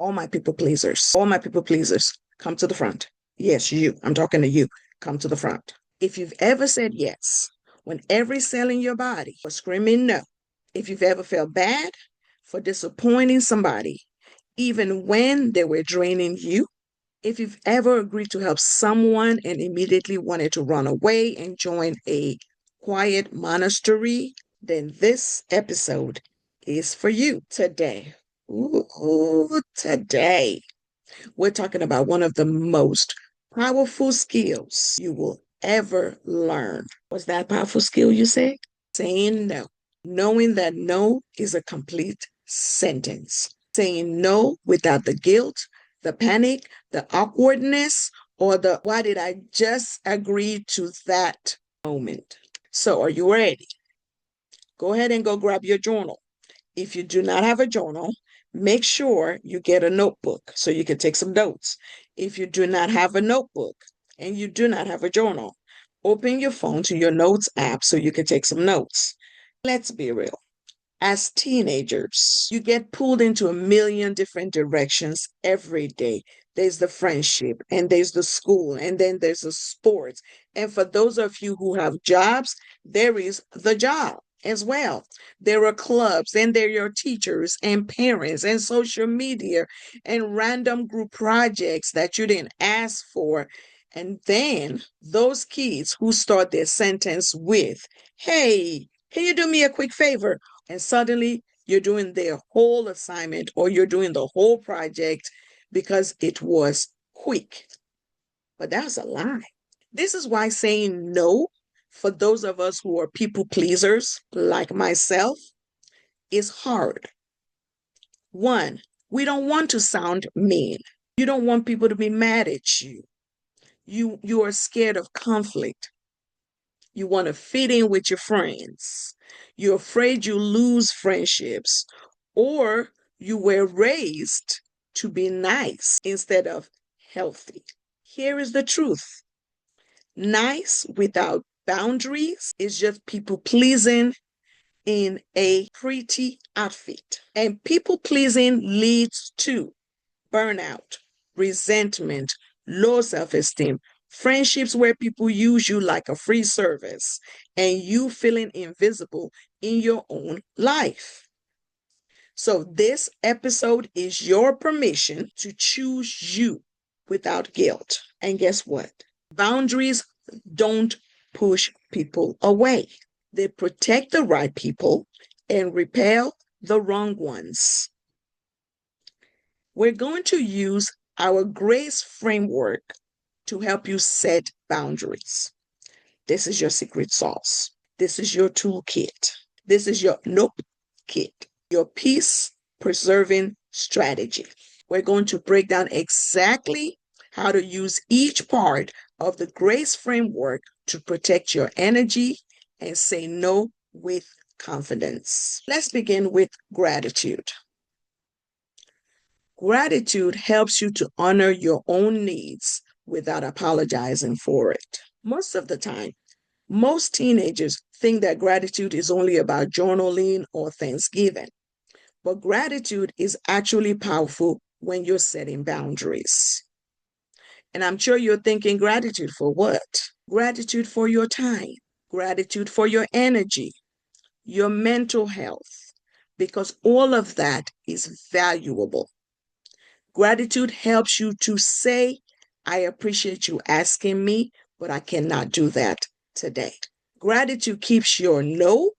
All my people pleasers, come to the front. Yes, you. I'm talking to you. Come to the front. If you've ever said yes when every cell in your body was screaming no, if you've ever felt bad for disappointing somebody, even when they were draining you, if you've ever agreed to help someone and immediately wanted to run away and join a quiet monastery, then this episode is for you today. Ooh, today, we're talking about one of the most powerful skills you will ever learn. What's that powerful skill you say? Saying no. Knowing that no is a complete sentence. Saying no without the guilt, the panic, the awkwardness, or the why did I just agree to that moment. So are you ready? Go ahead and go grab your journal. If you do not have a journal, make sure you get a notebook so you can take some notes. If you do not have a notebook and you do not have a journal, open your phone to your notes app so you can take some notes. Let's be real. As teenagers, you get pulled into a million different directions every day. There's the friendship, and there's the school, and then there's the sports. And for those of you who have jobs, there is the job as well. There are clubs, and there are your teachers and parents and social media and random group projects that you didn't ask for. And then those kids who start their sentence with, hey, can you do me a quick favor? And suddenly you're doing their whole assignment or you're doing the whole project because it was quick. But that's a lie. This is why saying no for those of us who are people pleasers like myself is hard. One, we don't want to sound mean. You don't want people to be mad at you. You are scared of conflict. You want to fit in with your friends. You're afraid you lose friendships, or you were raised to be nice instead of healthy. Here is the truth. Nice without boundaries is just people pleasing in a pretty outfit. And people pleasing leads to burnout, resentment, low self-esteem, friendships where people use you like a free service, and you feeling invisible in your own life. So this episode is your permission to choose you without guilt. And guess what? Boundaries don't push people away. They protect the right people and repel the wrong ones. We're going to use our grace framework to help you set boundaries. This is your secret sauce. This is your toolkit. This is your nope kit, your peace preserving strategy. We're going to break down exactly how to use each part of the grace framework to protect your energy and say no with confidence. Let's begin with gratitude. Gratitude helps you to honor your own needs without apologizing for it. Most of the time, most teenagers think that gratitude is only about journaling or Thanksgiving. But gratitude is actually powerful when you're setting boundaries. And I'm sure you're thinking gratitude for what? Gratitude for your time, gratitude for your energy, your mental health, because all of that is valuable. Gratitude helps you to say, I appreciate you asking me, but I cannot do that today. Gratitude keeps your no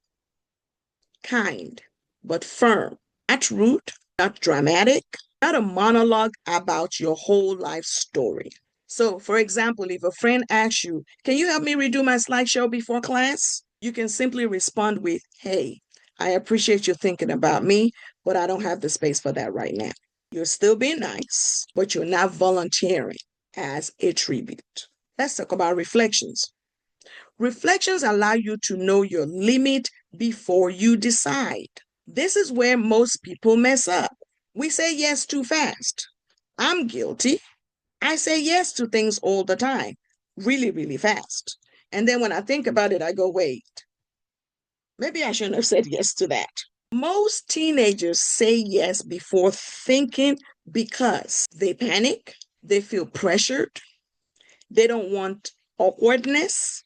kind, but firm, not rude, not dramatic, not a monologue about your whole life story. So, for example, if a friend asks you, can you help me redo my slideshow before class? You can simply respond with, hey, I appreciate you thinking about me, but I don't have the space for that right now. You're still being nice, but you're not volunteering as a tribute. Let's talk about reflections. Reflections allow you to know your limit before you decide. This is where most people mess up. We say yes too fast. I'm guilty. I say yes to things all the time, really, really fast. And then when I think about it, I go, wait, maybe I shouldn't have said yes to that. Most teenagers say yes before thinking because they panic, they feel pressured, they don't want awkwardness.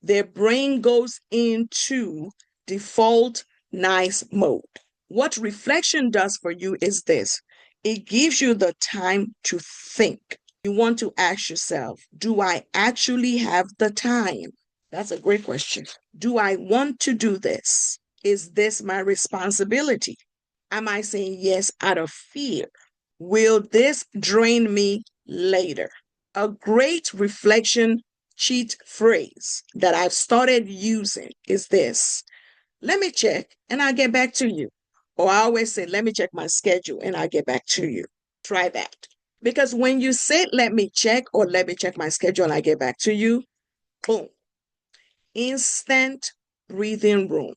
Their brain goes into default nice mode. What reflection does for you is this: it gives you the time to think. You want to ask yourself, do I actually have the time? That's a great question. Do I want to do this? Is this my responsibility? Am I saying yes out of fear? Will this drain me later? A great reflection cheat phrase that I've started using is this: let me check and I'll get back to you. Or I always say, let me check my schedule and I'll get back to you. Try that. Because when you say, let me check, or let me check my schedule and I get back to you, boom, instant breathing room.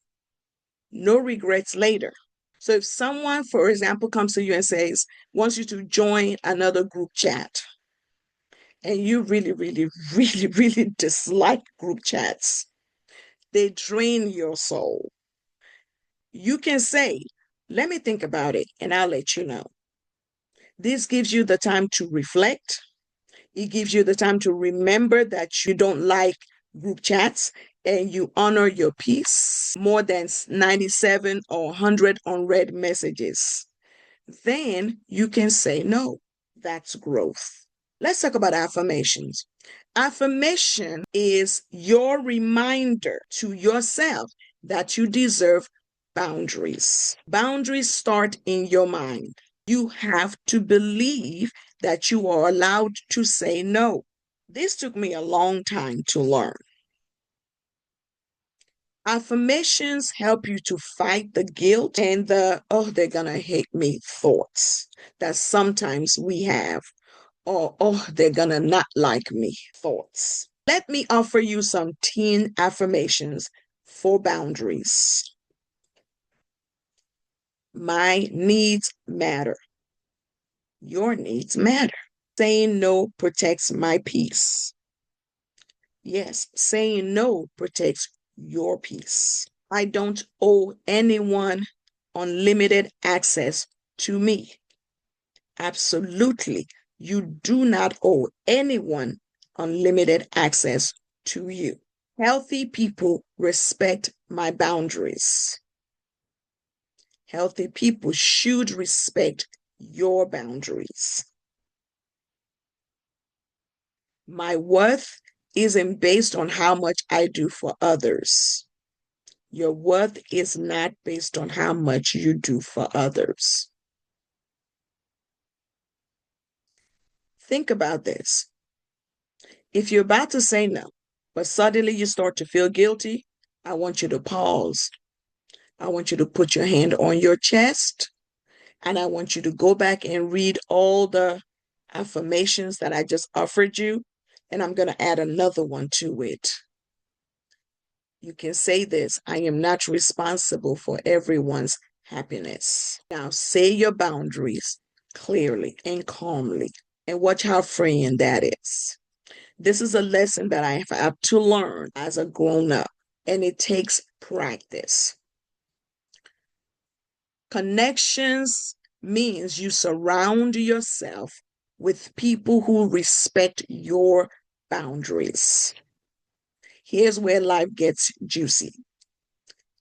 No regrets later. So if someone, for example, comes to you and says, wants you to join another group chat, and you really, really, really, really dislike group chats, they drain your soul. You can say, let me think about it and I'll let you know. This gives you the time to reflect. It gives you the time to remember that you don't like group chats and you honor your peace more than 97 or 100 unread messages. Then you can say no. That's growth. Let's talk about affirmations. Affirmation is your reminder to yourself that you deserve boundaries. Boundaries start in your mind. You have to believe that you are allowed to say no. This took me a long time to learn. Affirmations help you to fight the guilt and the, oh, they're gonna hate me thoughts that sometimes we have, or, oh, they're gonna not like me thoughts. Let me offer you some teen affirmations for boundaries. My needs matter. Your needs matter. Saying no protects my peace. Yes, saying no protects your peace. I don't owe anyone unlimited access to me. Absolutely, you do not owe anyone unlimited access to you. Healthy people respect my boundaries. Healthy people should respect your boundaries. My worth isn't based on how much I do for others. Your worth is not based on how much you do for others. Think about this. If you're about to say no, but suddenly you start to feel guilty, I want you to pause. I want you to put your hand on your chest, and I want you to go back and read all the affirmations that I just offered you, and I'm going to add another one to it. You can say this: I am not responsible for everyone's happiness. Now say your boundaries clearly and calmly, and watch how freeing that is. This is a lesson that I have had to learn as a grown up, and it takes practice. Connections means you surround yourself with people who respect your boundaries. Here's where life gets juicy.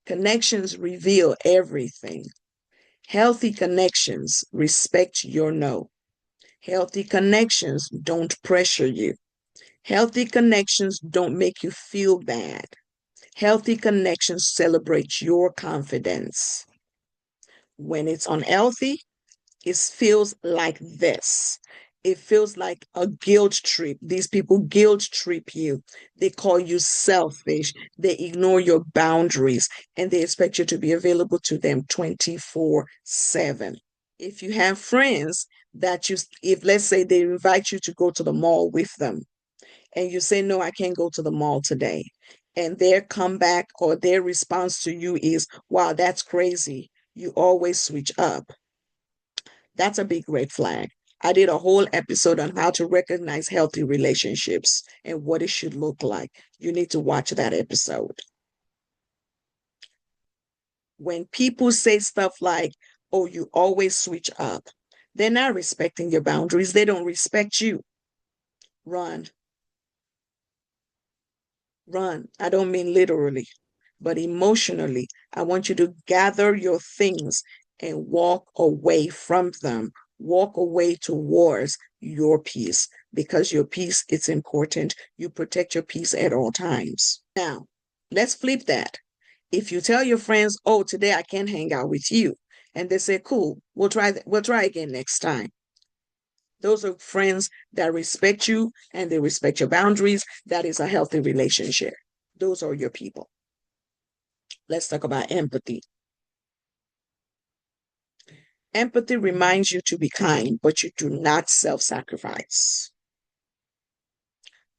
Connections reveal everything. Healthy connections respect your no. Healthy connections don't pressure you. Healthy connections don't make you feel bad. Healthy connections celebrate your confidence. When it's unhealthy, it feels like this. It feels like a guilt trip. These people guilt trip you. They call you selfish. They ignore your boundaries and they expect you to be available to them 24/7. If you have friends that if let's say they invite you to go to the mall with them, and you say, no, I can't go to the mall today, and their comeback or their response to you is, wow, that's crazy. You always switch up. That's a big red flag. I did a whole episode on how to recognize healthy relationships and what it should look like. You need to watch that episode. When people say stuff like, oh, you always switch up, They're not respecting your boundaries. They don't respect you. Run. Run. I don't mean literally, but emotionally. I want you to gather your things and walk away from them. Walk away towards your peace, because your peace is important. You protect your peace at all times. Now, let's flip that. If you tell your friends, "Oh, today I can't hang out with you," and they say, "Cool, we'll try again next time." Those are friends that respect you and they respect your boundaries. That is a healthy relationship. Those are your people. Let's talk about empathy. Empathy reminds you to be kind, but you do not self-sacrifice.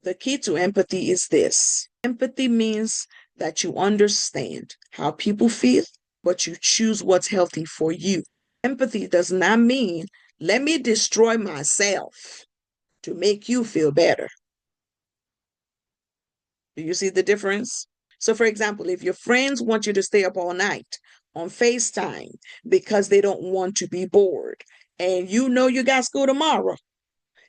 The key to empathy is this. Empathy means that you understand how people feel, but you choose what's healthy for you. Empathy does not mean, "Let me destroy myself to make you feel better." Do you see the difference? So, for example, if your friends want you to stay up all night on FaceTime because they don't want to be bored, and you know you got school tomorrow,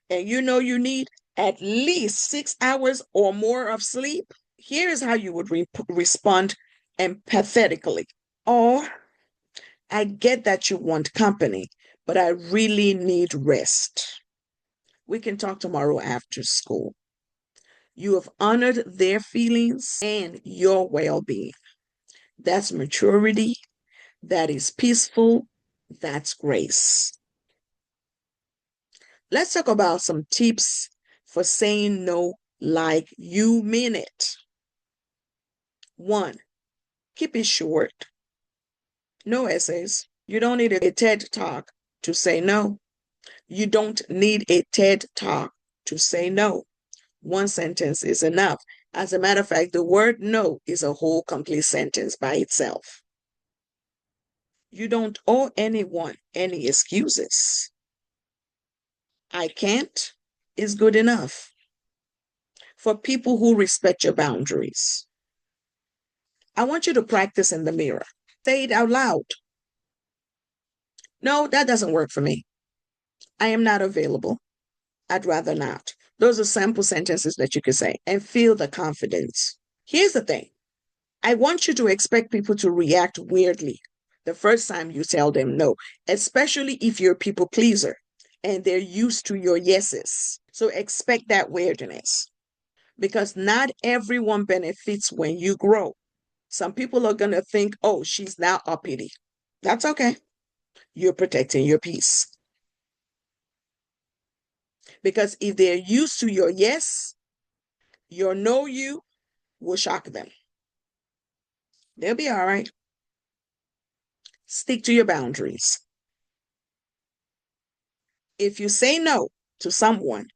and you know you need at least 6 hours or more of sleep, here's how you would respond empathetically. "Oh, I get that you want company, but I really need rest. We can talk tomorrow after school." You have honored their feelings and your well-being. That's maturity. That is peaceful. That's grace. Let's talk about some tips for saying no like you mean it. 1, keep it short. No essays. You don't need a TED talk to say no. You don't need a TED talk to say no. One sentence is enough. As a matter of fact, the word no is a whole complete sentence by itself. You don't owe anyone any excuses. "I can't" is good enough for people who respect your boundaries. I want you to practice in the mirror. Say it out loud. "No, that doesn't work for me. I am not available. I'd rather not." Those are sample sentences that you could say and feel the confidence. Here's the thing. I want you to expect people to react weirdly the first time you tell them no, especially if you're a people pleaser and they're used to your yeses. So expect that weirdness, because not everyone benefits when you grow. Some people are going to think, "Oh, she's now uppity." That's okay. You're protecting your peace. Because if they're used to your yes, your no you will shock them. They'll be all right. Stick to your boundaries. If you say no to someone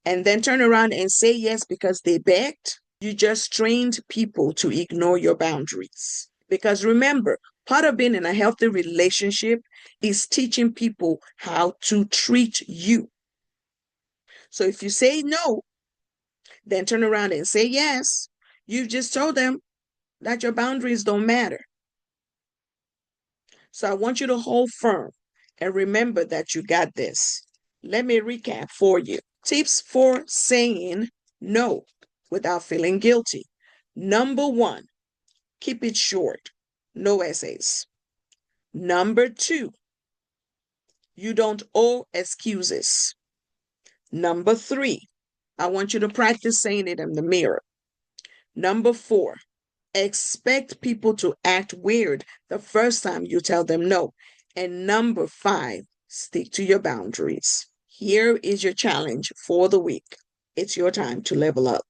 and then turn around and say yes because they begged, you just trained people to ignore your boundaries. Because remember, part of being in a healthy relationship is teaching people how to treat you. So if you say no, then turn around and say yes, you just told them that your boundaries don't matter. So I want you to hold firm and remember that you got this. Let me recap for you. Tips for saying no without feeling guilty. Number 1, keep it short. No essays. Number 2, you don't owe excuses. Number 3, I want you to practice saying it in the mirror. Number 4, expect people to act weird the first time you tell them no. And number 5, stick to your boundaries. Here is your challenge for the week. It's your time to level up.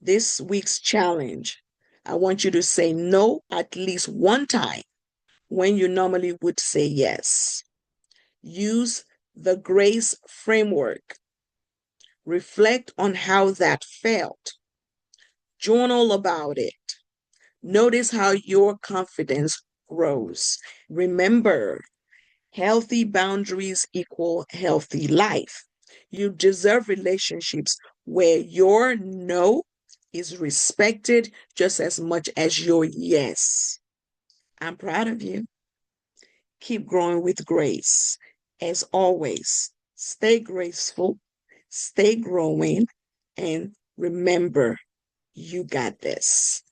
This week's challenge, I want you to say no at least one time when you normally would say yes. Use the grace framework. Reflect on how that felt. Journal about it. Notice how your confidence grows. Remember, healthy boundaries equal healthy life. You deserve relationships where your no is respected just as much as your yes. I'm proud of you. Keep growing with grace As always, stay graceful, stay growing, and remember, you got this.